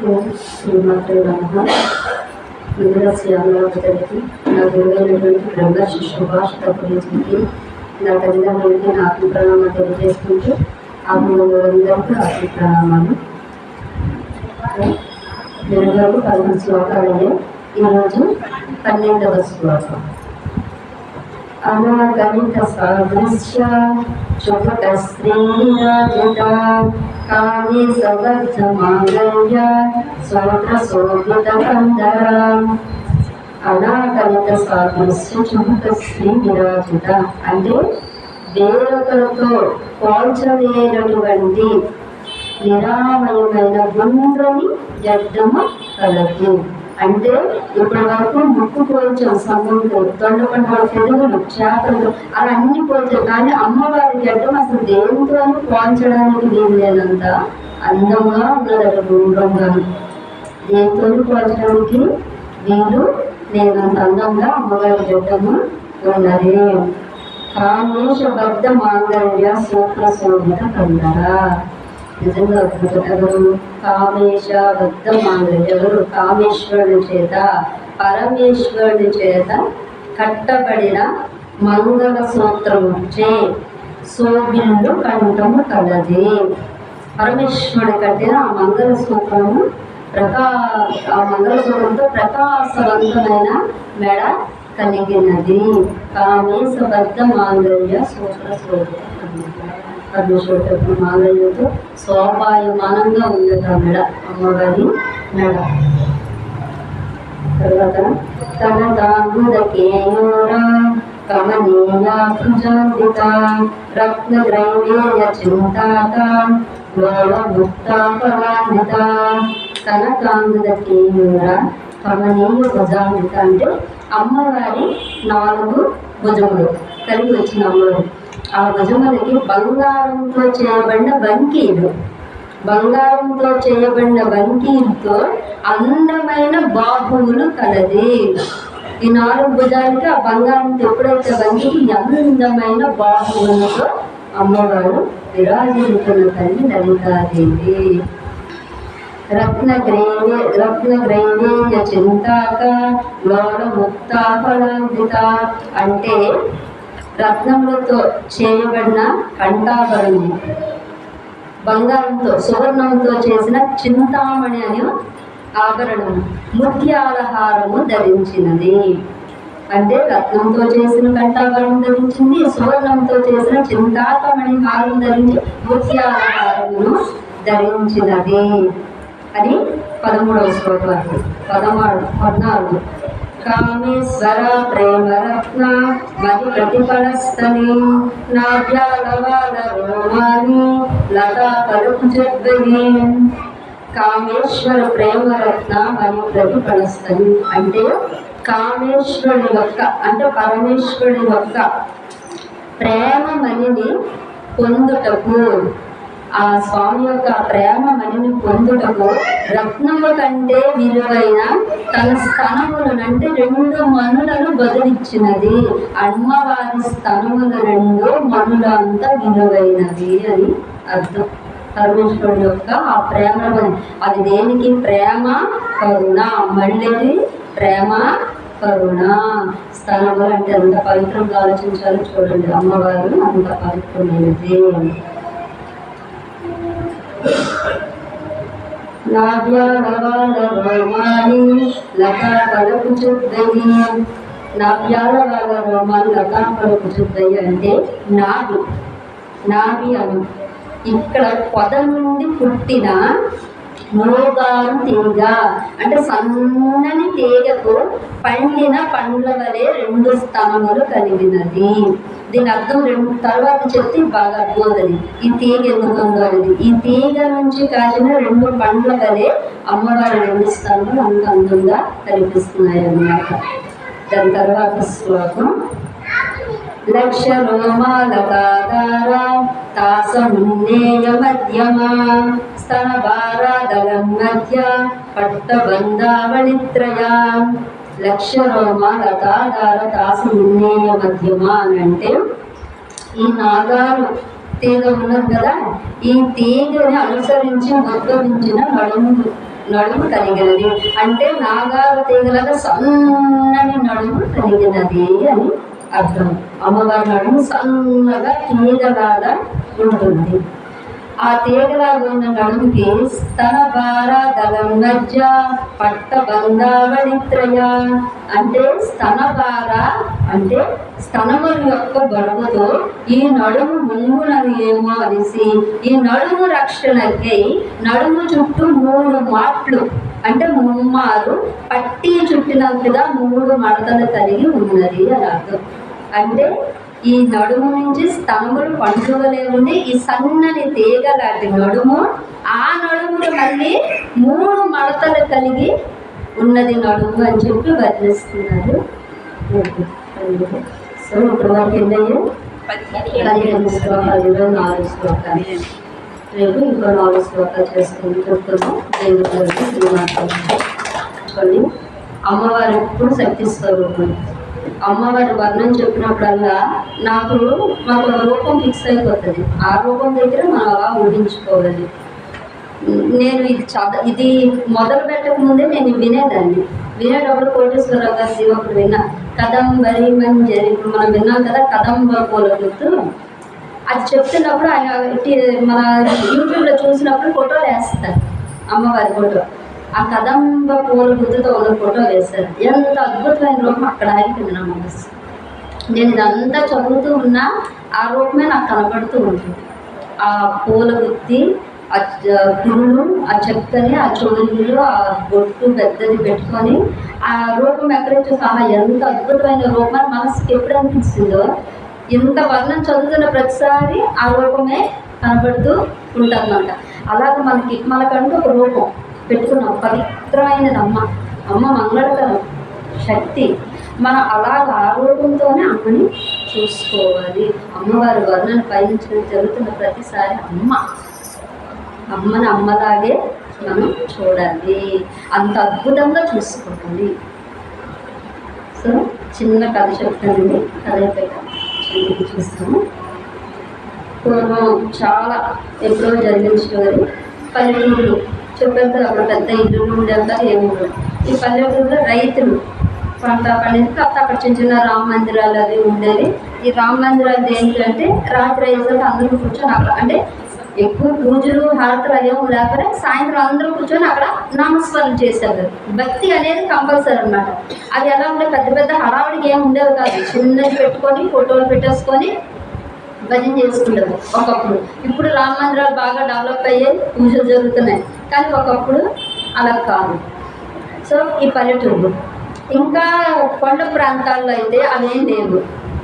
శ్రీమాత్రే నమః. ముందుగా శ్రీరామరావుకి నా గురువైనటువంటి బ్రహ్మర్షి సుభాష్ గురించి నా తల్లిదండ్రులకి నా ఆత్మ ప్రణామాలు తెలియజేసుకుంటూ అందరికీ ఆత్మ ప్రణామాలు. తెలుగులోకి 11 శ్లోకాలయ్యే. ఈరోజు 12వ శ్లోకం. అనాగమిత సాదృశ్య చుమక శ్రీరాజిత కాళీ సవర్ధ మాంగళ్య సౌత్ర శోభిత కందర. అనాగమిత సాదృశ్య చుమక శ్రీ విరాజిత అంటే వేరొకరితో పోల్చలేనటువంటి నిరామయమైన గుండ్రని గడ్డము కలదు. అంటే ఇప్పటి వరకు ముక్కు పోల్చాం, సముద్రం, తొండపండు పెరుగులు, చేపలు అలా అన్ని పోల్చాం. కానీ అమ్మవారి గడ్డం అసలు దేనితో పోల్చడానికి వీలు లేనంత అందంగా ఉన్నదట, గుండ్రంగా. దేనితో పోల్చడానికి వీలు లేనంత అందంగా అమ్మవారి గడ్డము ఉన్నది. కామేశ బద్ధ మాంగళ్య సూత్ర శోభిత కందర. నిజంగా ఎవరు? కామేశ బద్ధ మాంగళ్య. ఎవరు? కామేశ్వరుని చేత, పరమేశ్వరుని చేత కట్టబడిన మంగళ సూత్రము చే శోభిల్లు కంఠము కలది. పరమేశ్వరుడు కట్టిన ఆ మంగళ సూత్రము ఆ మంగళ సూత్రంతో ప్రకాశవంతమైన మెడ కలిగినది. కామేశ బద్ధ మాంగళ్య సూత్ర శోభిత పరమేశ్వరుడు మాంగళ్యంతో శోభాయమానంగా ఉండదు ఆ మెడ, అమ్మవారి మెడ. తర్వాత కనకాంబుదకేయూర కమనీయ భుజాంబిత రత్నద్రైవేయ చింతాక లోలముక్తాపరాన్విత. కనకాంబుదకేయూర కమనీయ భుజాంబిత అంటే అమ్మవారి 4 భుజములు కలిగి వచ్చిన అమ్మవారు. ఆ భుజములకి బంగారంతో చేయబడిన బంకీలు, బంగారంతో చేయబడిన బంకీలతో అందమైన బాహువులు కలది. ఈ 4 భుజాలకి ఆ బంగారంతో ఎప్పుడైతే బంకీకి అందమైన బాహువులతో అమ్మవారు విరాజిల్లుతున్న తల్లి లలితాదేవి. రత్నగ్రైవేయ చింతాక లోలముక్తాపరాన్విత అంటే రత్నములతో చేయబడిన కంఠాభరణము, బంగారంతో సువర్ణంతో చేసిన చింతామణి అనే ఆభరణము, ముత్యాలహారము ధరించినది. అంటే రత్నంతో చేసిన కంఠాభరణం ధరించింది, సువర్ణంతో చేసిన చింతాకమణి హారం ధరించి ముత్యాలహారమును ధరించినది అని 13వ శ్లోకం. 14 కామేశ్వర ప్రేమరత్న మది ప్రతిఫలస్తని నాభ్యాలవాల రోమాని లతా పలుకు చెద్దగి. కామేశ్వర ప్రేమరత్న మరి ప్రతిఫలస్తని అంటే కామేశ్వరుడి యొక్క అంటే పరమేశ్వరుడి యొక్క ప్రేమ మణిని పొందుటకు, ఆ స్వామి యొక్క ప్రేమ మణిని పొందుటకు రత్నము కంటే విలువైన తన స్తనములను అంటే 2 మణులను బదులిచ్చినది. అమ్మవారి స్తనములు 2 మణులు అంతా విలువైనది అని అర్థం. పరమేశ్వరుడు యొక్క ఆ ప్రేమ అది దేనికి? ప్రేమ కరుణ. మళ్ళీ ప్రేమ కరుణ. స్తనములు అంటే అంత పవిత్రంగా ఆలోచించాలో చూడండి. అమ్మవారు అంత పవిత్రమైనది. నాభ్యాల రోమాని లతా పలుకు చుద్దయి. నాభ్యాల వాళ్ళ రోమాలు లతా పలుకు చుద్దయి అంటే నాభి అను. ఇక్కడ పొద నుండి పుట్టిన మోగారు తీగ అంటే సన్నని తీగకు పండిన పండ్ల వలె 2 స్తనములు కలిగినది. దీని అర్థం తర్వాత చెప్తే బాగా అర్థమవుతుంది. ఈ తీగ ఎందుకు ఉందో అనేది. ఈ తీగ నుంచి కాచిన 2 పండ్ల వలె అమ్మవారి 2 స్తనములు అంత అందంగా కనిపిస్తున్నాయి అన్నమాట. దాని తర్వాత శ్లోకం. లక్ష రోమాలకాదార తాసమున్నేయ మధ్యమ స్తనభారాదలం మధ్య పట్టబంధావళిత్రయా. లక్ష రోమాలకాదార తాసమున్నేయ మధ్యమ అని అంటే ఈ నాగాలు తీగ ఉన్నది కదా, ఈ తీగని అనుసరించి ఉద్భవించిన నడుము నడుము కలిగినది అంటే నాగాల తీగలాగా సన్నని నడుము కలిగినది అని అర్థం. అమ్మవారి నడుము సన్నగా తీగలాగా ఉంటుంది. ఆ తీగలాగా ఉన్న నడుముకి స్తన భార దళం మధ్య పట్ట బంధావళిత్రయ అంటే స్తన భార అంటే స్తనముల యొక్క బరువుతో ఈ నడుము ముంగునని ఏమో అనేసి ఈ నడుము రక్షణకై నడుము చుట్టూ 3 మాట్లు అంటే ముమ్మారు పట్టి చుట్టినట్టుగా 3 మడతలు కలిగి ఉన్నది అని అర్థం. అంటే ఈ నడుము నుంచి స్తనములు పండుగలే ఉండి ఈ సన్నని తీగ లాంటి నడుము ఆ నడుములు మళ్ళీ 3 మడతలు కలిగి ఉన్నది నడుము అని చెప్పి వర్ణిస్తున్నారు. సో ఇప్పుడు వరకు ఎన్నయ్యో 15 శ్లోకాలు 4 శ్లోకాలు. రేపు ఇంకో 4 శ్లోకాలు చేసుకుని చెప్తున్నాం. దేవుడికి శ్రీమాతని అమ్మవారు ఎప్పుడు శక్తి స్వరూపం. అమ్మవారి వర్ణం చెప్పినప్పుడల్లా మాకు రూపం ఫిక్స్ అయిపోతుంది. ఆ రూపం దగ్గర మనం అలా ఊహించుకోవాలి. నేను ఇది మొదలు పెట్టక ముందే నేను వినేదాన్ని. వినేటప్పుడు కోటేశ్వరరావు గారి ఒకటి విన్నా, కదంబరి మంజరి. ఇప్పుడు మనం విన్నాం కదా కదంబ పూల గుర్తు. అది చెప్తున్నప్పుడు ఆయన మన యూట్యూబ్లో చూసినప్పుడు ఫోటోలు వేస్తారు, అమ్మవారి ఫోటో. ఆ కదంబ పూల గుర్తుతో ఉన్న ఫోటో వేశారు. ఎంత అద్భుతమైన రూపం అక్కడ ఆగిపోయింది నా మనసు. నేను ఇదంతా చదువుతూ ఉన్నా ఆ రూపమే నాకు కనపడుతూ ఉంటుంది. ఆ పూల గుత్తి, ఆ పురులు, ఆ చెక్కని, ఆ చోరులు, ఆ బొట్టు పెద్దది పెట్టుకొని ఆ రూపం ఎక్కడైతే సహా ఎంత అద్భుతమైన రూపం మనసుకి ఎప్పుడు అనిపించిందో, ఇంత వర్ణం చదువుతున్న ప్రతిసారి ఆ రూపమే కనబడుతూ ఉంటుందన్నమాట. అలాగే మనకంటూ ఒక రూపం పెట్టుకున్నాం, పవిత్రమైనది అమ్మ మంగళకరం శక్తి. మనం అలాగ ఆ రూపంతోనే అమ్మని చూసుకోవాలి. అమ్మవారి వర్ణన పయనించడం జరుగుతున్న ప్రతిసారి అమ్మని అమ్మలాగే మనం చూడాలి, అంత అద్భుతంగా చూసుకోవాలి. సో చిన్న కథ చెప్తానండి. కథ అయిపోయాక చూస్తాము. పూర్వం చాలా ఎప్పుడో జరిగిన స్టోరీ. పల్లెటూరు చెప్పారు, అక్కడ పెద్ద ఇల్లులు ఉండేంటారు ఏముండవు. ఈ పల్లెటూరులో రైతులు పంట పండించి అక్కడ చిన్న చిన్న రామ మందిరాలు అవి ఉండేవి. ఈ రామ మందిరాలు ఏంటంటే రాత్రి అయ్యేసరికి అందరూ కూర్చొని అక్కడ, అంటే ఎక్కువ పూజలు హారతులు అదేమో లేకపోతే సాయంత్రం అందరూ కూర్చొని అక్కడ నామస్మరణ చేశారు. భక్తి అనేది కంపల్సరీ అన్నమాట. అది ఎలా ఉండే పెద్ద పెద్ద హడావుడికి ఏమి ఉండేవి కాదు. చిన్నది పెట్టుకొని ఫోటోలు పెట్టేసుకొని భజన చేసుకుంటారు ఒకప్పుడు. ఇప్పుడు రామ మందిరాలు బాగా డెవలప్ అయ్యాయి, పూజలు జరుగుతున్నాయి. కానీ ఒకప్పుడు అలా కాదు. సో ఈ పల్లెటూరు ఇంకా కొండ ప్రాంతాల్లో అయితే అవేం లేవు.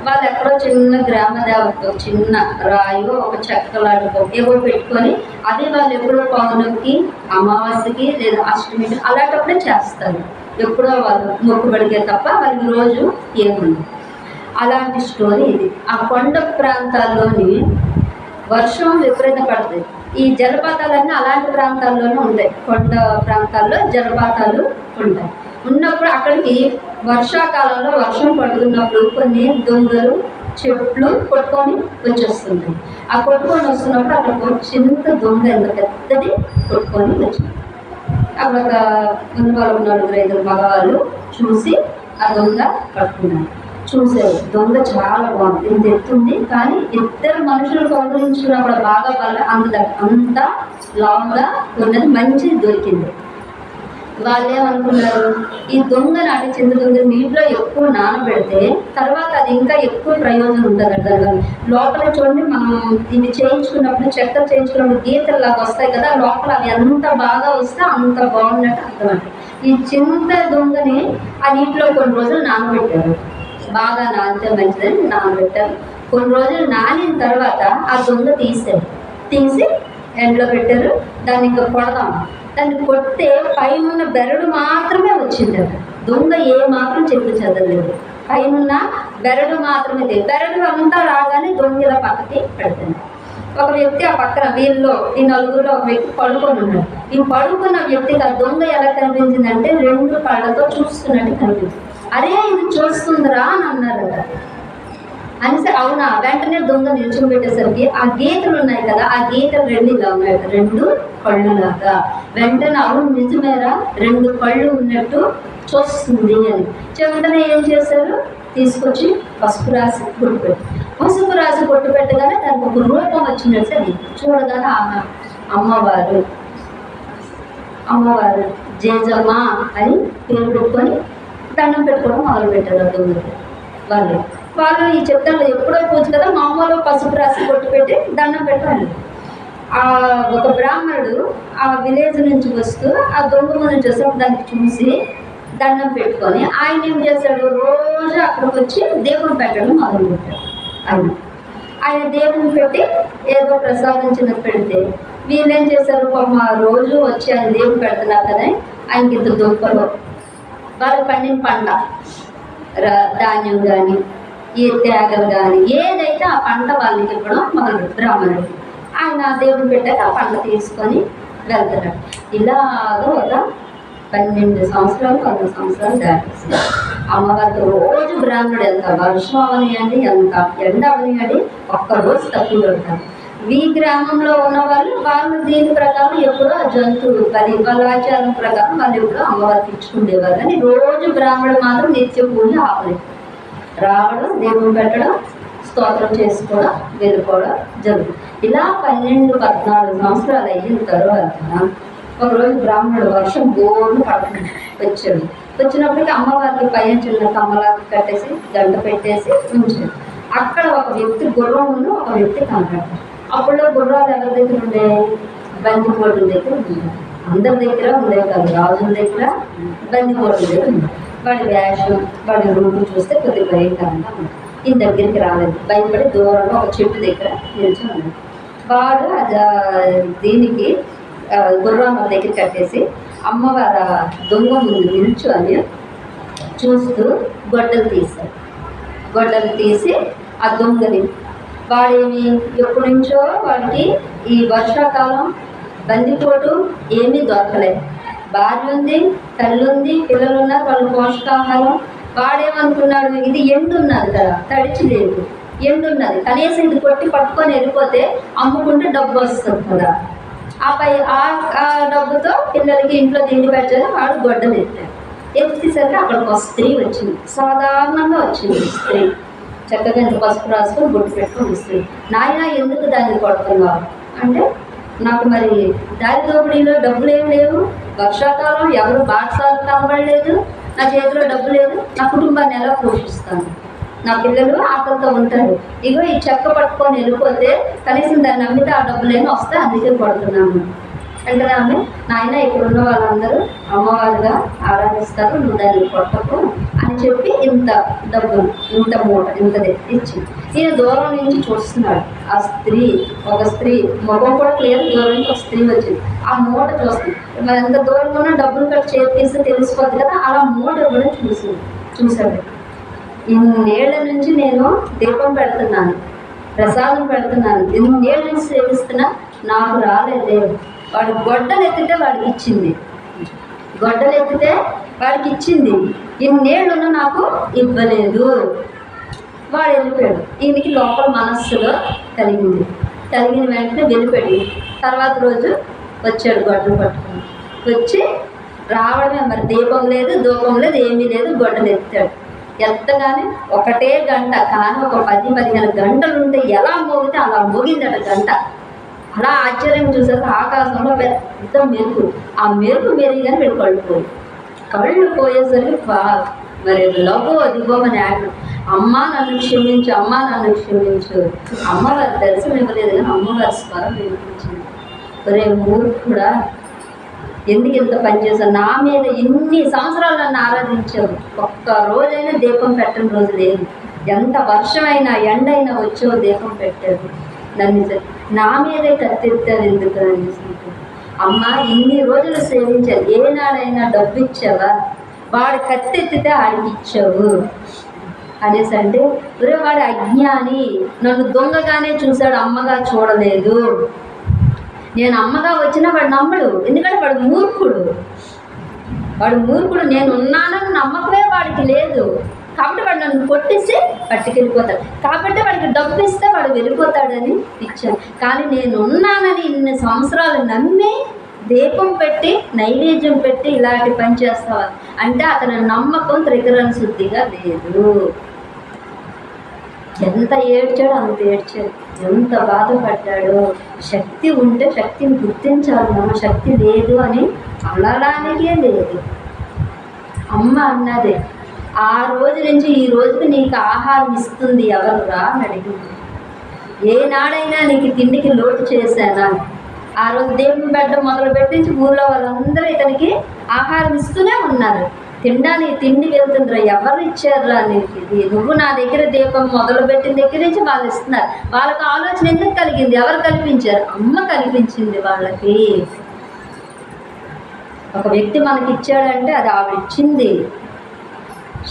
వాళ్ళు ఎక్కడో చిన్న గ్రామ దేవతతో చిన్న రాయో ఒక చెక్కలాడుకో ఏవో పెట్టుకొని అది వాళ్ళు ఎప్పుడో పౌర్ణమికి, అమావాస్యకి లేదా అష్టమికి అలాంటప్పుడే చేస్తారు. ఎప్పుడో వాళ్ళు మొక్కుబడికే తప్ప వాళ్ళకి రోజు ఏముంది. అలాంటి స్టోరీ ఇది. ఆ కొండ ప్రాంతాల్లోని వర్షం విపరీత పడుతుంది. ఈ జలపాతాలన్నీ అలాంటి ప్రాంతాల్లోనే ఉంటాయి. కొండ ప్రాంతాల్లో జలపాతాలు ఉంటాయి. ఉన్నప్పుడు అక్కడికి వర్షాకాలంలో వర్షం పడుతున్నప్పుడు కొన్ని దొంగలు చెట్లు కొట్టుకొని వచ్చేస్తుంటాయి. ఆ కొట్టుకొని వస్తున్నప్పుడు అక్కడ చిన్న దొంగ ఎంత పెద్దది కొట్టుకొని వచ్చింది. అక్కడ ఒక ముందు 4 మగవాళ్ళు చూసి ఆ దొంగ పట్టుకున్నారు. చూసారు దొంగ చాలా బాగుంది, ఇంత ఎత్తుంది, కానీ 2 మనుషులు కౌగులించుకున్నప్పుడు బాగా అంత లాంగ్గా ఉన్నది మంచిది దొరికింది. వాళ్ళు ఏమనుకున్నారు, ఈ దొంగని అంటే చిన్న దొంగ నీటిలో ఎక్కువ నానబెడితే తర్వాత అది ఇంకా ఎక్కువ ప్రయోజనం ఉంటుంది అంటారు. లోపల చూడండి, మనం ఇది చేయించుకున్నప్పుడు చక్కెర చేయించుకున్నప్పుడు గీతల్లాగా వస్తాయి కదా, లోపల అవి ఎంత బాగా వస్తే అంత బాగున్నట్టు అర్థం. ఈ చిన్న దొంగని ఆ నీటిలో కొన్ని రోజులు నానబెట్టారు. బాగా నానితే మంచిదని నానబెట్టారు. కొన్ని రోజులు నానిన తర్వాత ఆ దొంగ తీసి ఎండలో పెట్టారు. దాన్ని ఇంకా కొడదాం, దాన్ని కొడితే పైన బెరడు మాత్రమే వచ్చింది. దొంగ ఏ మాత్రం చెప్పు చదవలేదు. పైన బెరడు మాత్రమే. బెరడు అంతా రాగానే దొంగల పక్కకి పెడుతుంది. ఒక వ్యక్తి ఆ పక్కన వీళ్ళలో ఈ 4గురిలో ఒక వ్యక్తి పడుకొని ఉన్నాడు. ఈ పడుకున్న వ్యక్తికి ఆ దొంగ ఎలా కనిపించిందంటే 2 కళ్ళతో చూస్తున్నట్టు కనిపించింది. అరే ఇది చూస్తుందిరా అని అన్నారు. అనేసి అవునా, వెంటనే దొంగ నిల్చోబెట్టేసరికి ఆ గీతలు ఉన్నాయి కదా, ఆ గీతలు రెండు ఇలా ఉన్నాయి, రెండు కళ్ళు లాగా. వెంటనే అవును నిజమేరా, రెండు కళ్ళు ఉన్నట్టు చూస్తుంది అని వెంటనే ఏం చేశారు, తీసుకొచ్చి పసుపు రాసి కొట్టు పెట్టి, పసుపు రాసి కొట్టు పెట్టగానే దానికి ఒక రూపం వచ్చినట్టు అది చూడగానే అమ్మవారు అమ్మవారు జేజమ్మ అని పేరు పెట్టుకొని దండం పెట్టుకోవడం మొదలు పెట్టారు దొంగలు. వాళ్ళు ఈ చెప్తాను ఎప్పుడో పూజ కదా, మామూలు పసుపు రాసి కొట్టు పెట్టి దండం పెట్టాలి. ఒక బ్రాహ్మణుడు ఆ విలేజ్ నుంచి వస్తూ ఆ దొంగ నుంచి వస్తే దానికి చూసి దండం పెట్టుకొని ఆయన ఏం చేశాడు, రోజు అక్కడికి వచ్చి దేవుని పెట్టడం మొదలు పెట్టాడు. ఆయన దేవుని పెట్టి ఏదో ప్రసాదించినది పెడితే వీళ్ళేం చేశారు, మా రోజు వచ్చి ఆయన దేవుని పెడుతున్నారు కదా, ఆయనకి ఇంత దుంపలు వాళ్ళు పండిన పంట ధాన్యం కానీ ఏ తేగలు కానీ ఏదైతే ఆ పంట వాళ్ళకి ఇవ్వడం మొదలు బ్రాహ్మణుడికి. ఆయన దేవుని పెట్టాక ఆ పంట తీసుకొని వెళ్తున్నాడు. ఇలాగో ఒక 12 సంవత్సరాలు 14 సంవత్సరాలు దాటేసి అమ్మవారికి రోజు బ్రాహ్మణుడు ఎంత వర్షం అవనియండి, ఎంత ఎండ అవనియండి, ఒక్కరోజు తక్కువ పెడతారు. ఈ గ్రామంలో ఉన్న వాళ్ళు దీని ప్రకారం ఎప్పుడో జంతువు బలి వాళ్ళ ఆచారం ప్రకారం వాళ్ళు ఎప్పుడో అమ్మవారికి ఇచ్చుకునేవారు. కానీ రోజు బ్రాహ్మణుడు మాత్రం నిత్య పూజ ఆపలేదు. రావడం, దేవుని పెట్టడం, స్తోత్రం చేసుకోవడం, వెళ్ళిపోవడం జరుగుతుంది. ఇలా 12-14 సంవత్సరాలు అయిన తర్వాత ఒకరోజు బ్రాహ్మణుడు వర్షం బోర్లు పడుతుంది వచ్చాడు. వచ్చినప్పటికీ అమ్మవారికి పైన చిన్న కమ్మలాకి కట్టేసి దండ పెట్టేసి ఉంచాడు. అక్కడ ఒక వ్యక్తి గుర్రమును ఒక వ్యక్తి కనపడ్డాడు. అప్పుడు గుర్రాలు ఎవరి దగ్గర ఉండే, బందిపోటుల దగ్గర ఉంది. అందరి దగ్గర ఉండేవి కాదు, రాజుల దగ్గర బందిపోటుల దగ్గర ఉంది. వాడి వేషం వాడి రూపు చూస్తే కొద్దిగా భయంకరంగా ఉంది. ఈయన దగ్గరికి రాలేదు, భయపడి దూరంలో ఒక చెట్టు దగ్గర నిల్చొని ఉన్నాడు. వాడు దీనికి గుర్రాల దగ్గర కట్టేసి అమ్మవారు దొంగ ముందు నిల్చొని చూస్తూ గొడ్డలు తీశాడు. గొడ్డలు తీసి ఆ దొంగని వాడేమి ఎప్పటి నుంచో వాడికి ఈ వర్షాకాలం బందిపోటు ఏమీ దొరకలేదు. భార్య ఉంది, తల్లి ఉంది, పిల్లలు ఉన్నారు, వాళ్ళు పోషకాహారం. వాడేమనుకున్నాడు, ఇది ఎండు ఉన్నది కదా, తడిచి లేదు, ఎండు ఉన్నది, కనీసం ఇది కొట్టి పట్టుకొని వెళ్ళిపోతే అమ్ముకుంటే డబ్బు వస్తుంది కదా, ఆ డబ్బుతో పిల్లలకి ఇంట్లో తిండి పెట్టాలి. వాడు గొడ్డలు ఎత్తాడు. ఎత్తేసరికి అక్కడికి ఒక స్త్రీ వచ్చింది, సాధారణంగా వచ్చింది స్త్రీ, చక్కగా ఇంత పసుపు రాసుకొని బొట్టు పెట్టుకొని వస్తుంది. నాయన ఎందుకు దాన్ని కొడుతున్నావు అంటే, నాకు మరి దారి దోపిడీలో డబ్బులు ఏం లేవు, వర్షాకాలం ఎవరు బాటసాలు కనబడలేదు, నా చేతిలో డబ్బు లేదు, నా కుటుంబాన్ని ఎలా పోషిస్తాను, నా పిల్లలు ఆకలితో ఉంటారు, ఇగో ఈ చెక్క పట్టుకొని వెళ్ళిపోతే కనీసం దాన్ని అమ్మితే ఆ డబ్బులేమో వస్తే అందుకే కొడుతున్నాను అంటే, ఆమె నాయన ఇక్కడున్న వాళ్ళందరూ అమ్మవారుగా ఆరాధిస్తారు, నువ్వు దాన్ని కొట్టకు అని చెప్పి ఇంత డబ్బులు ఇంత మూట ఇంతది ఇచ్చింది. ఈయన దూరం నుంచి చూస్తున్నాడు. ఆ స్త్రీ ఒక స్త్రీ మొగం కూడా క్లియర్, దూరం నుంచి ఒక స్త్రీ వచ్చింది. ఆ మూట చూస్తుంది. మరి ఎంత దూరంగా ఉన్నా డబ్బులు కట్టి చేతి తీస్తే తెలిసిపోద్ది కదా, అలా మూట కూడా చూశాడు. ఇన్నేళ్ల నుంచి నేను దీపం పెడుతున్నాను, ప్రసాదం పెడుతున్నాను, ఇన్నేళ్ళ నుంచి సేవిస్తున్నా, నాకు రాలేదే. వాడు గొడ్డలు ఎత్తితే వాడికి ఇచ్చింది, గొడ్డలు ఎత్తితే వాడికి ఇచ్చింది, ఇన్నేళ్ళున్నా నాకు ఇవ్వలేదు. వాడు వెళ్ళిపోయాడు. ఈయనకి లోపల మనస్సులో కలిగిన వెంటనే వెళ్ళిపోయాడు. తర్వాత రోజు వచ్చాడు గొడ్డలు పట్టుకుని. వచ్చి రావడమే, మరి దీపం లేదు, ధూపం లేదు, ఏమీ లేదు, గొడ్డలు ఎత్తాడు. ఎత్తగానే ఒకటే గంట, కానీ ఒక 10-15 గంటలు ఉంటే ఎలా మోగితే అలా మోగిందట గంట. అలా ఆశ్చర్యం చూసాక ఆకాశంలో పెద్ద మెరుపు, ఆ మెరుపు మెరిగానే వీడు కళ్ళు పోయేసరికి మరి లఘు దిగోమని ఆడు, అమ్మ నన్ను క్షమించు, అమ్మ నన్ను క్షమించు. అమ్మవారి దర్శనం ఇవ్వలేదు కానీ అమ్మవారి స్వరం వినిపించింది. ఒరే మూర్ఖుడా, ఎందుకు ఇంత పనిచేశావు, నా మీద ఇన్ని సంవత్సరాలు నన్ను ఆరాధించావు, ఒక్క రోజైనా దీపం పెట్టని రోజు లేదు, ఎంత వర్షమైనా ఎండైనా వచ్చావు దీపం పెట్టావు, నన్ను నా మీదే కత్తెత్తారు ఎందుకు అనేసి. అమ్మ ఇన్ని రోజులు సేవించాను, ఏనాడైనా డబ్బు ఇచ్చావా, వాడు కత్తెత్తితే ఆడికి ఇచ్చావు అనేసి అంటే, వాడు అజ్ఞాని, నన్ను దొంగగానే చూశాడు, అమ్మగా చూడలేదు. నేను అమ్మగా వచ్చినా వాడు నమ్మడు, ఎందుకంటే వాడు మూర్ఖుడు. నేను ఉన్నానని నమ్మకమే వాడికి లేదు. కాబట్టి వాడు నన్ను కొట్టేసి పట్టుకెళ్ళిపోతాడు, కాబట్టి వాడికి డబ్బు ఇస్తే వాడు వెళ్ళిపోతాడని ఇచ్చాను. కానీ నేను ఉన్నానని ఇన్ని సంవత్సరాలు నమ్మి దీపం పెట్టి నైవేద్యం పెట్టి ఇలాంటి పని చేస్తావా అంటే అతని నమ్మకం త్రికరణ శుద్ధిగా లేదు. ఎంత ఏడ్చాడో అంత ఏడ్చాడు, ఎంత బాధపడ్డాడు. శక్తి ఉంటే శక్తిని గుర్తించాలి, మన శక్తి లేదు అని అనడానికే లేదు. అమ్మ అన్నది ఆ రోజు నుంచి ఈ రోజుకి నీకు ఆహారం ఇస్తుంది ఎవరురా అని అడిగింది. ఏనాడైనా నీకు తిండికి లోటు చేశానా? ఆ రోజు దేవుని పెట్టడం మొదలు పెట్టించి ఊళ్ళో వాళ్ళందరూ ఇతనికి ఆహారం ఇస్తూనే ఉన్నారు. తినడానికి తిండి వెళ్తుందిరా, ఎవరు ఇచ్చారురా నీకు ఇది? నువ్వు నా దగ్గర దీపం మొదలు పెట్టిన దగ్గర నుంచి వాళ్ళు ఇస్తున్నారు. వాళ్ళకి ఆలోచన ఎందుకు కలిగింది? ఎవరు కల్పించారు? అమ్మ కల్పించింది వాళ్ళకి. ఒక వ్యక్తి మనకి ఇచ్చాడంటే అది ఆవిడ ఇచ్చింది.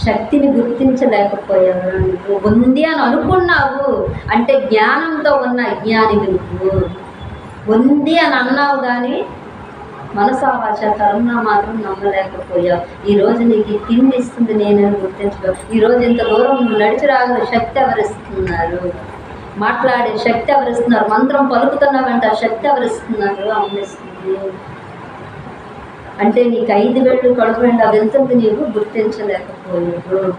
శక్తిని గుర్తించలేకపోయావు. నువ్వు ఉంది అని అనుకున్నావు అంటే జ్ఞానంతో ఉన్న అజ్ఞానివి. నువ్వు ఉంది అని అన్నావు కానీ మనసావాచ కరుణ మాత్రం నమ్మలేకపోయావు. ఈరోజు నీకు తిండి ఇస్తుంది నేనని గుర్తించలేవు. ఈరోజు ఇంత దూరం నువ్వు నడిచి రాగల శక్తి ఎవరిస్తున్నారు? మాట్లాడే శక్తి ఎవరిస్తున్నారు? మంత్రం పలుకుతున్నావంటే ఆ శక్తి ఎవరిస్తున్నారు? అమ్మిస్తుంది. అంటే నీకు 5 వేళ్ళు కడుపు నిండా వెళ్తుంది, నీవు గుర్తించలేకపోయావు.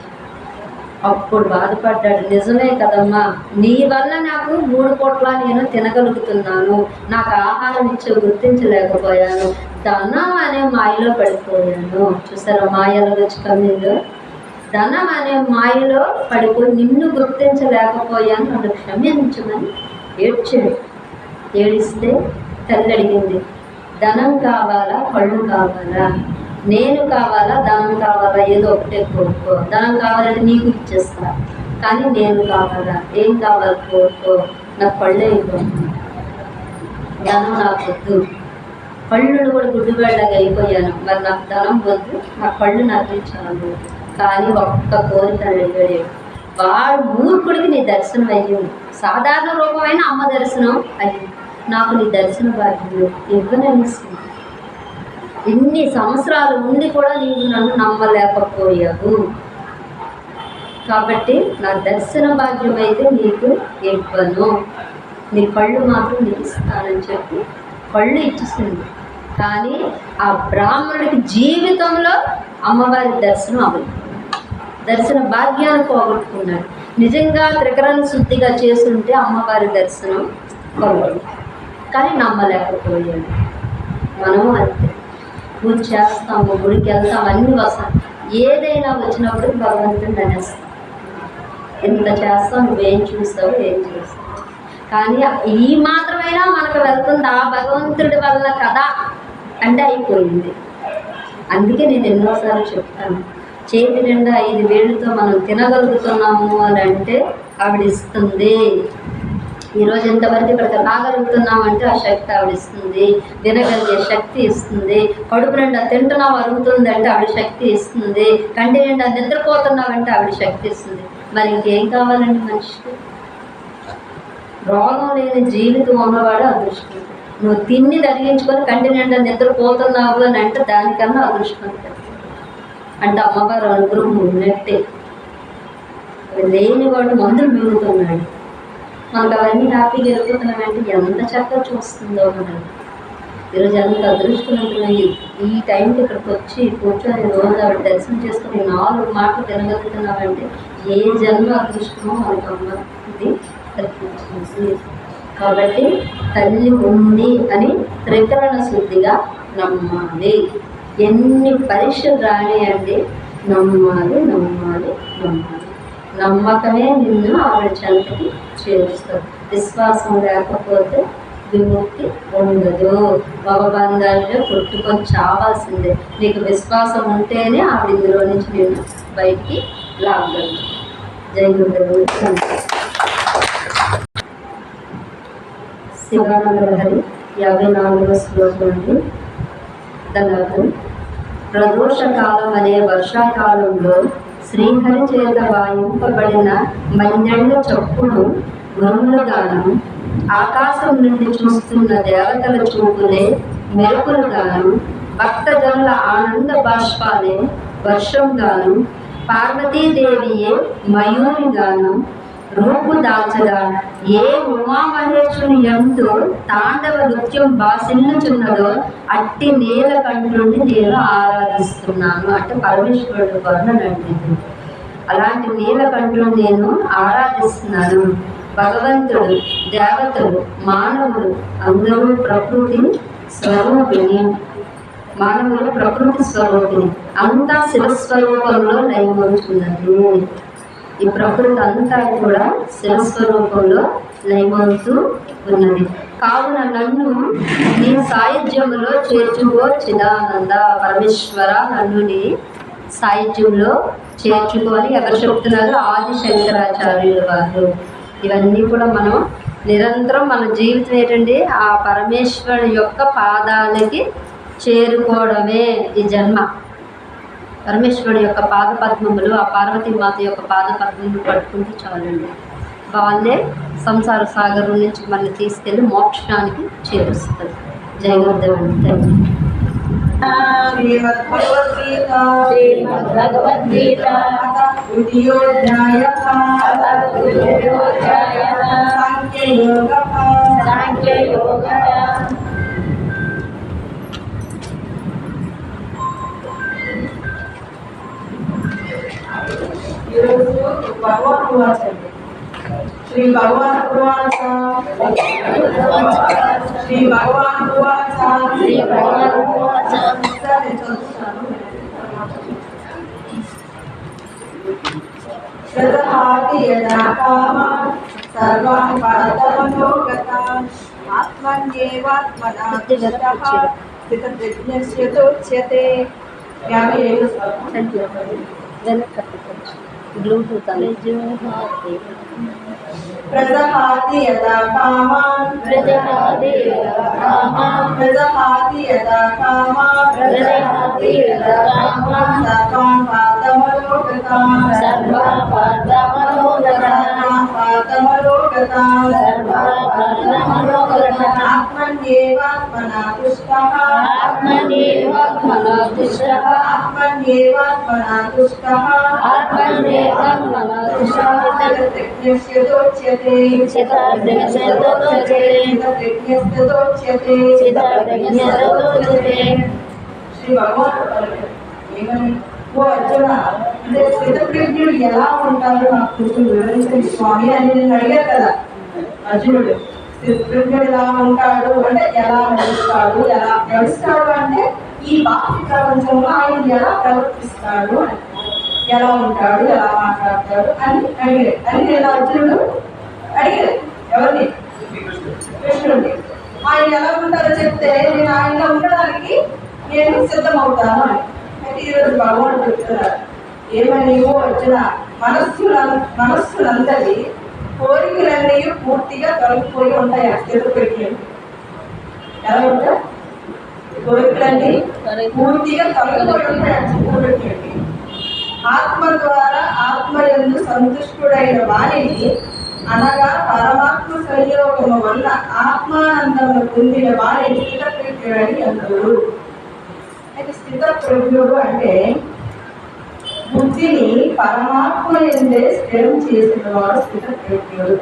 అప్పుడు బాధపడ్డాడు. నిజమే కదమ్మా, నీ వల్ల నాకు 3 పూట్ల నేను తినగలుగుతున్నాను, నాకు ఆహారం ఇచ్చే గుర్తించలేకపోయాను, ధనం అనే మాయలో పడిపోయాను. చూసారా మాయలో వచ్చి కన్నీళ్ళు? ధనం అనే మాయలో పడిపోయి నిన్ను గుర్తించలేకపోయాను, నన్ను క్షమించమని ఏడ్చాడు. ఏడిస్తే తల్లి అడిగింది, ధనం కావాలా కళ్ళు కావాలా? నేను కావాలా ధనం కావాలా? ఏదో ఒకటే కోరుకో. ధనం కావాలంటే నీకు ఇచ్చేస్తా, కానీ నేను కావాలా? ఏం కావాలి కోరుకో. నాకు కళ్ళే ఇవ్వండి, ధనం నాకు వద్దు. కళ్ళు కూడా గుడ్డివాళ్ళగా అయిపోయాను, మరి నాకు ధనం వద్దు, నా కళ్ళు నాకు ఇచ్చాను. కానీ ఒక్క కోరిక అడిగాడు. వాడు మూర్ఖుడికి నీ దర్శనం అయ్యింది. సాధారణ రూపమైన అమ్మ దర్శనం అయ్యింది. నాకు నీ దర్శన భాగ్యం ఇవ్వననిస్తుంది. ఇన్ని సంవత్సరాలు ఉండి కూడా నీవు నన్ను నమ్మలేకపోయావు, కాబట్టి నా దర్శన భాగ్యం అయితే నీకు ఇవ్వను, నీ కళ్ళు మాత్రం నీకు ఇస్తానని చెప్పి కళ్ళు ఇచ్చేసింది. కానీ ఆ బ్రాహ్మణుడికి జీవితంలో అమ్మవారి దర్శనం అవ్వదు. దర్శన భాగ్యాన్ని పోగొట్టుకున్నాడు. నిజంగా త్రికరణ శుద్ధిగా చేస్తుంటే అమ్మవారి దర్శనం కలగదు, కానీ నమ్మలేకపోయాడు. మనము అంతే, పూజ చేస్తాము, గుడికి వెళ్తాము, అన్నీ వస్తాం. ఏదైనా వచ్చినప్పుడు భగవంతుని అనేస్తాం, ఎంత చేస్తాం, నువ్వేం చూస్తావు, ఏం చూస్తావు. కానీ ఈ మాత్రమైనా మనకు వెళ్తుంది ఆ భగవంతుడి వల్ల కదా అంటే అయిపోయింది. అందుకే నేను ఎన్నోసార్లు చెప్తాను, చేతి నిండా 5 వేళ్ళతో మనం తినగలుగుతున్నాము అని అంటే ఆవిడ ఇస్తుంది. ఈరోజు ఎంతవరకు ఇక్కడికి రాగలుగుతున్నామంటే ఆ శక్తి ఆవిడ ఇస్తుంది. వినగలిగే శక్తి ఇస్తుంది. కడుపు నిండా తింటున్నావు అరుగుతుంది అంటే ఆవిడ శక్తి ఇస్తుంది. కంటి నిండా నిద్రపోతున్నావంటే ఆవిడ శక్తి ఇస్తుంది. మరి ఇంకేం కావాలండి మనిషికి? రోగం లేని జీవితం ఉన్నవాడు అదృష్టం. నువ్వు తిన్ని తరిగించుకొని కంటి నిండా నిద్రపోతున్నావు అని అంటే దానికన్నా అదృష్టం అంటే అమ్మవారు అనుగ్రహం ఉన్నట్టే. లేనివాడు మందులు మిగులుతున్నాడు. మనకు అవన్నీ హ్యాపీగా వెళ్ళిపోతున్నామంటే ఎంత చక్కగా చూస్తుందో మనం. ఈరోజు ఎంత అదృష్టవంతులయ్యి ఈ టైంకి ఇక్కడికి వచ్చి కూర్చొని రోజు ఆవిడ దర్శనం చేసుకుని 4 మాటలు తినగలుగుతున్నామంటే ఏ జన్మ అదృష్టమో మనకు అమ్మ ఇది కల్పించింది. కాబట్టి తల్లి ఉంది అని త్రికరణ శుద్ధిగా నమ్మాలి. ఎన్ని పరీక్షలు రానియండి, నమ్మాలి నమ్మాలి నమ్మాలి. నమ్మకమే నిన్ను ఆవిడ చెంతకి చేరుస్తుంది. విశ్వాసం లేకపోతే విముక్తి ఉండదు. భవబంధాల్లో కొట్టుకొని చావాల్సిందే. నీకు విశ్వాసం ఉంటేనే ఆవిడ ఇందులో నుంచి నేను బయటికి లాగలను. జై గురుదేవ్. శివానందహరి 54వ శ్లోకం నుండి. ధన్యవాదం. ప్రదోష కాలం అనే వర్షాకాలంలో శ్రీహరి చేత వాయింపబడిన మన్నెళ్ళ చప్పులు గురువులుగాను, ఆకాశం నుండి చూస్తున్న దేవతల చూపులే మెరుపులుగాను, భక్తజనుల ఆనంద బాష్పాలే వర్షంగాను, పార్వతీదేవియే మయూరిగాను రూపు దాల్చగా ఏ ఉమామహేశ్వరి ఎందు తాండవ నృత్యం బాసిల్లుచున్నదో అట్టి నీలకంఠుడిని నేను ఆరాధిస్తున్నాను అంటే పరమేశ్వరుడు వర్ణనండి. అలాంటి నీలకంఠుడు నేను ఆరాధిస్తున్నాను. భగవంతుడు, దేవతలు, మానవులు అందరూ ప్రకృతి స్వరూపిణి. మానవులు ప్రకృతి స్వరూపిణి, అంతా శివస్వరూపంలో లయమవుతున్నది. ఈ ప్రకృతి అంతా కూడా శివస్వరూపంలో లయమవుతూ ఉన్నది. కావున నన్ను నీ సాయుధ్యములో చేర్చుకో చిదానంద. పరమేశ్వర నన్ను నీ సాహిత్యంలో చేర్చుకొని ఎవరు చెప్తున్నారు? ఆది శంకరాచార్యుల వారు. ఇవన్నీ కూడా మనం నిరంతరం మన జీవితం ఏంటండి? ఆ పరమేశ్వరుడు యొక్క పాదాలకి చేరుకోవడమే ఈ జన్మ. పరమేశ్వరుడు యొక్క పాదపద్మములు, ఆ పార్వతీమాత యొక్క పాదపద్మములు పట్టుకుంటే చాలండి. వాళ్ళే సంసార సాగరం నుంచి మనల్ని తీసుకెళ్ళి మోక్షానికి చేరుస్తుంది. జై గురుదేవుడు. Thank you. श्रीमद्भगवद्गीता द्वितीयोऽध्यायः साङ्ख्ययोगः। श्री भगवान उवाच श्रद्धाति यदा कामान् सर्वान् पादमनो गतान् आत्मन्येवात्मना तुष्टः स्थितप्रज्ञस्य तोच्यते। ब्लूटूथ प्रजहाति यदा कामान् प्रजहाति यदा कामान् सर्वान् पादमलोगतान् आत्मन्येवात्मना तुष्टः श्री भगवान वो अर्जुन అంటే స్థితప్రజ్ఞుడు ఎలా ఉంటారో నాకు కొంచెం వివరించండి స్వామి అని నేను అడిగాను కదా. అర్జునుడు స్థితప్రజ్ఞుడు ఎలా ఉంటాడు అంటే ఎలా నడుస్తాడు అంటే ఈ బాహ్య ప్రపంచంలో ఆయన ఎలా ప్రవర్తిస్తాడు, ఎలా ఉంటాడు, ఎలా మాట్లాడతాడు అని అడిగాడు. అని నేను అర్జునుడు అడిగాడు ఎవరిని? కృష్ణుడిని. ఆయన ఎలా ఉంటారో చెప్తే నేను ఆయనలో ఉండడానికి నేను సిద్ధమవుతాను అని. అయితే ఈరోజు భగవానుడు చెప్తున్నారు ఏమని? ఓ అర్జున, మనస్సులందరి కోరికలన్నీ పూర్తిగా తొలగిపోయి ఉంటాయి. స్థితప్రజ్ఞ ఎలా ఉంటాయి? కోరికలన్నీ పూర్తిగా తొలగిపోయి ఉంటాయి స్థితప్రజ్ఞ. ఆత్మ ద్వారా ఆత్మయందు సంతుష్టుడైన వారిని అనగా పరమాత్మ సంయోగము వల్ల ఆత్మానందము పొందిన వారిని స్థితప్రజ్ఞుడని అన్నారు. అయితే స్థితప్రజ్ఞుడు అంటే బుద్ధిని పరమాత్మ ఎందే స్థిరం చేసిన వాడు స్థితప్రజ్ఞుడు.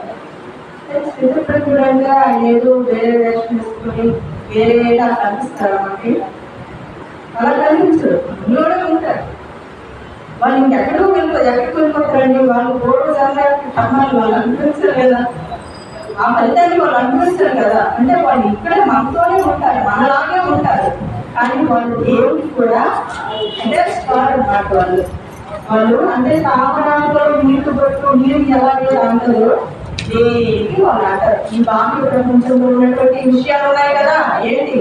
స్థితప్రజ్ఞుడు అంటే ఆయన ఏదో వేరే వేషం వేసుకొని వేరేలా కనిపిస్తాడు అంటే అలా కనిపించడు. అందులోనే ఉంటారు. వాళ్ళు ఇంకెక్కడికో వెళ్ళిపోతారండి. వాళ్ళు గోడు సమ్మాలు వాళ్ళు అనుభవిస్తారు కదా, ఆ ఫలితాన్ని వాళ్ళు అనుభవిస్తారు కదా. అంటే వాళ్ళు ఇక్కడే మనతోనే ఉంటారు, మనలాగే ఉంటారు. కానీ వాళ్ళు దేవుడికి కూడా అంటే అన్నమాట. వాళ్ళు అంటే తామరాలో నీళ్లు పట్టు నీరు ఎలాగే అంటారు దేనికి వాళ్ళు అంటారు. ఈ బాహ్య ప్రపంచంలో ఉన్నటువంటి విషయాలు ఉన్నాయి కదా, ఏంటి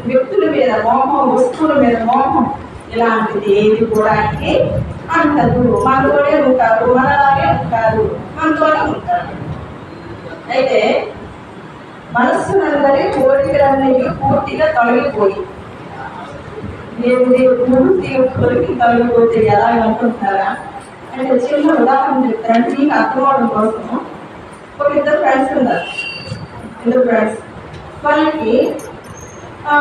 వ్యక్తుల మీద మోహం, వస్తువుల మీద మోహం, ఇలాంటిది ఏది కూడా అంటారు. మనతోనే ఉంటారు, మనలాగే ఉంటారు, మనతోనే ఉంటారు. అయితే మనస్సునందరి కోరికలన్నీ పూర్తిగా తొలగిపోయి పూర్తిగా తొలగిపోతే ఎలా అనుకుంటున్నారా అంటే చిన్న ఉదాహరణ చెప్తారంటే మీకు అర్థమవడం కోసం. ఒక ఇద్దరు ఫ్రెండ్స్ ఉన్నారు. వాళ్ళకి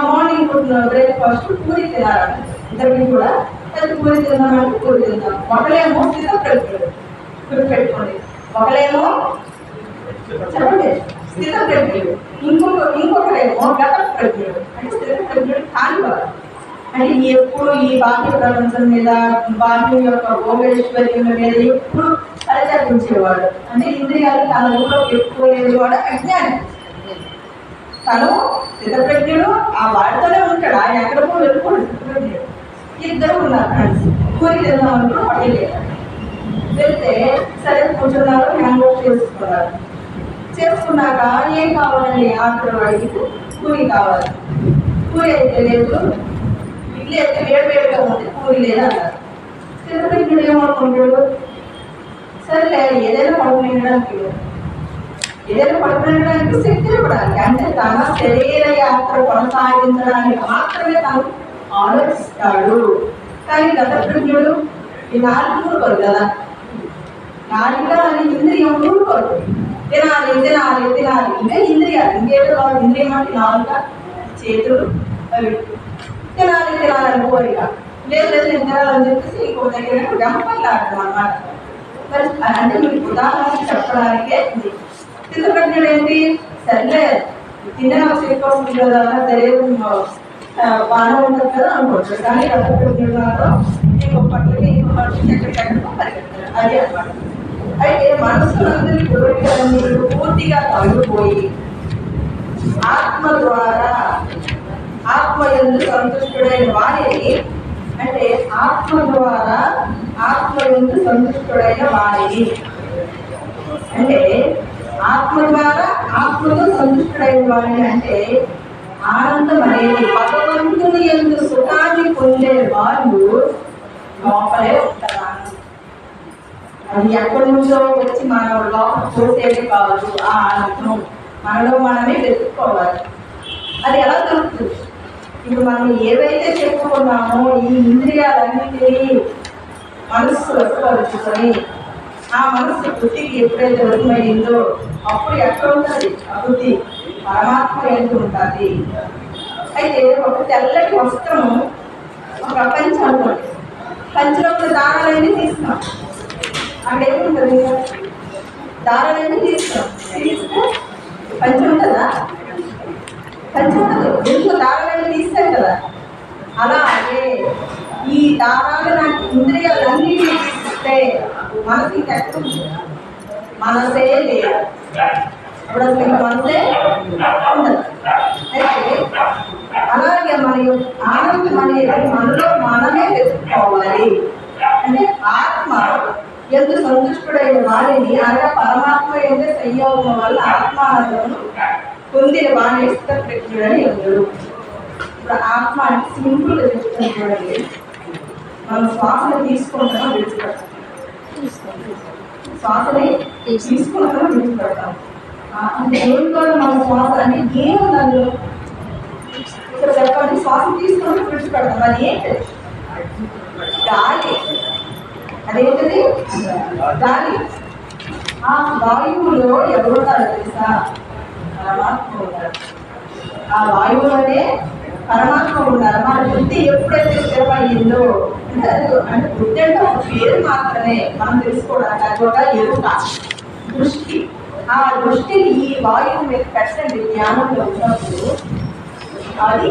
మార్నింగ్ బ్రేక్ఫాస్ట్ పూరి తినాలంట. ఇద్దరికి కూడా అది పూరి తిందామంటే పూరి తిందాం. ఒకలేమో స్థితప్రజ్ఞుడు, గుర్తుపెట్టుకోండి. ఒకలేమో చెప్పండి స్థితప్రజ్ఞుడు, ఇంకొకరేమో గతప్రజ్ఞుడు, అంటే స్థితప్రజ్ఞుడు కానివారు. అంటే ఎప్పుడు ఈ బాహ్య ప్రపంచం మీద, బాహ్యం యొక్క భోగేశ్వర్యం మీద ఎప్పుడు పరిచర్పించేవాడు. అంటే ఇంద్రియాలు తన ఊళ్ళో పెట్టుకోలేదు వాడు అజ్ఞాని. తను స్థితప్రజ్ఞుడు, ఆ వాడితోనే ఉంటాడు, ఆయన ఎక్కడికో వెళ్ళిపోడు. స్థితప్రజ్ఞుడు ఇద్దరు ఉన్నారు ఫ్రెండ్స్. పూరి తిందాం అనుకుని పడలేదు. వెళ్తే సరే కూర్చున్నారు, హ్యాండ్ వాష్ చేసుకున్నాక ఏం కావాలండి ఆటో అడిగితే పూరి కావాలి. పూరి అయితే లేదు, ఇడ్లీ అయితే వేడివేడిగా ఉంది, పూరి లేదు అన్నారు. స్థితప్రజ్ఞుడు ఏమనుకుంటాడు, సరేలే ఏదైనా పడుకునేయడానికి శక్తి ఇవ్వడానికి, అంటే తన శరీర యాత్ర కొనసాగించడానికి మాత్రమే తను ఆలోచిస్తాడు. కానీ గతప్రజ్ఞుడు ఈ నాలుగు ఊరుకోరు కదా, నాలుగుగా అని ఇంద్రియం ఊరుకోరు. తినాలి తినాలి తినాలి, ఇంకా ఇంద్రియాలు ఇంకేదో కాదు. ఇంద్రియం అంటే నాలుగుగా చేతులు అవి తినాలి తినాలని కోరిక, లేదు లేదు నేను తినాలని చెప్పేసి ఇంకో దగ్గర వెంపలాడటం అన్నమాట. మరి అంటే మీకు ఉదాహరణ చెప్పడానికే స్థితప్రజ్ఞుడు ఏంటి, సర్లే తినే శక్తి వస్తుంది కదా, శరీరం బాగా ఉంటుంది కదా అనుకుంటారు. కానీ గతప్రజ్ఞుడు మాత్రం ఇంకొకటికి ఎక్కడికెక్కడికో పరిగెత్తారు. అది అన్నమాట. అయితే మనసులందరి కోరికలన్నీ పూర్తిగా తొలగిపోయి ఆత్మ ద్వారా ఆత్మయందు సంతుష్టుడైన వారిని, అంటే ఆత్మ ద్వారా ఆత్మయందు సంతుష్టుడైన వారిని, అంటే ఆత్మ ద్వారా ఆత్మతో సంతుష్టుడైన వారిని, అంటే ఆనందం అనేది భగవంతుని యందు సుఖాన్ని పొందే వాళ్ళు లోపలే ఉంటారు. అది ఎక్కడి నుంచో వచ్చి మన లోపల చూసేది కాదు. ఆ ఆనందం మనలో మనమే వెతుక్కోవాలి. అది ఎలా దొరుకుతుంది? ఇప్పుడు మనం ఏవైతే చెప్పుకున్నామో ఈ ఇంద్రియాలన్నింటినీ మనస్సు వశపరుచుకొని ఆ మనస్సు బుద్ధికి ఎప్పుడైతే వశమైందో అప్పుడు ఎక్కడ ఉంటుంది ఆ బుద్ధి? పరమాత్మ ఎంత ఉంటుంది. అయితే ఒక తెల్లటి వస్త్రము, ఒక పంచి అనుకోండి, పంచిలో దారాలన్నీ తీస్తాం, అక్కడ ఏముంటుంది? దారాలన్నీ తీస్తాం, తీస్తే పంచి ఉంటుందా? పంచి ఉండదు, దీంట్లో దారాలన్నీ తీస్తాం కదా. అలాగే ఈ దారాలు నాకు ఇంద్రియాలన్నిటినీ తీస్తే మనకి ఇంకెక్కడ మనసే లేదు. అప్పుడు అసలు ఇంకా మనసే ఉండదు. అయితే అలాగే మన ఆనందం అనేది మనలో మనమే వెతుక్కోవాలి. అంటే ఆత్మ ఎందు సంతుష్టుడైన వారిని, అనగా పరమాత్మ ఎంత సంయోగం వల్ల ఆత్మానందం పొందిన వారిని స్థితప్రజ్ఞుడని ఎందుడు. ఇప్పుడు ఆత్మ అంటే సింపుల్గా చెప్తాను చూడండి. మనం శ్వాసను తీసుకుంటామో విడిచిపెడతాం, శ్వాసని తీసుకుంటామో విడిచిపెడతాం. అంటే ఏం కూడా మన శ్వాస అంటే ఏముంది అందులో? ఇక్కడ చెప్పండి, శ్వాస తీసుకుంటే విడిచిపెడతాం. అది ఏంటి? గాలి. అదేంటిది? గాలి. ఆ వాయువులో ఎవరుంటారో తెలుసా? పరమాత్మ ఉంటారు. ఆ వాయువులోనే పరమాత్మ ఉన్నారు. మన బుద్ధి ఎప్పుడైతే స్థిరమయ్యిందో, అంటే బుద్ధి అంటే ఒక పేరు మాత్రమే మనం తెలుసుకోవడానికి, అది ఒక ఎరుక, దృష్టి. ఆ దృష్టిని ఈ వాయువు మీద పెట్టండి. జ్ఞానంలో ఉన్నప్పుడు అది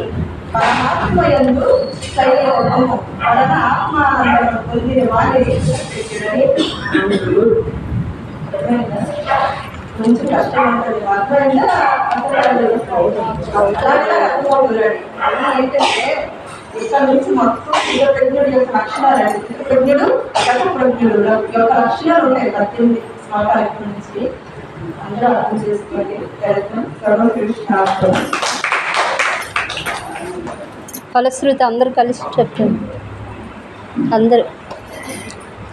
పరమాత్మ యందు సంయోగము వలన ఆత్మానందం పొందిన వారిని స్థితప్రజ్ఞుడని అందుడు. కొంచెం కష్టం ఉంటుంది, అర్థమైందా? అలాగే అర్థమవుతుంది. అది ఏంటంటే ఇక్కడ నుంచి మొత్తం స్థితప్రజ్ఞుడు యొక్క లక్షణాలు అండి. స్థితప్రజ్ఞుడు గతప్రజ్ఞుడు యొక్క లక్షణాలు ఉంటాయి 18 శ్లోకాల నుంచి. అందరూ అర్థం చేసుకోండి. సర్వకృష్ణ ఫలశ్రుతి అందరు కలిసి చెప్పండి. అందరు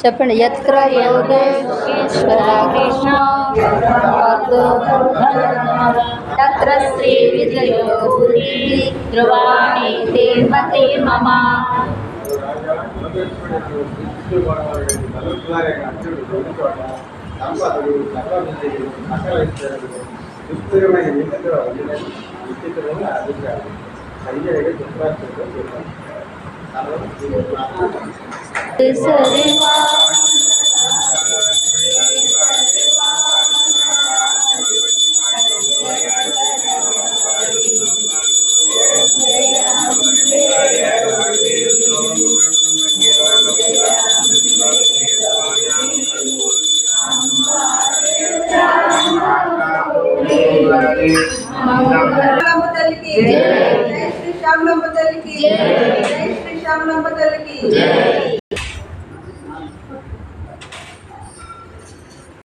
చెప్పండి. యత్ర యోగేశ్వర కృష్ణ తత్ర శ్రీ విజయో ధ్రువాణి తిరుపతి మమ. సరి శ్యామలమ్మ తల్లికి జై శ్రీ శ్యామలమ్మ తల్లికి జై శ్రీ శ్యామలమ్మ తల్లికి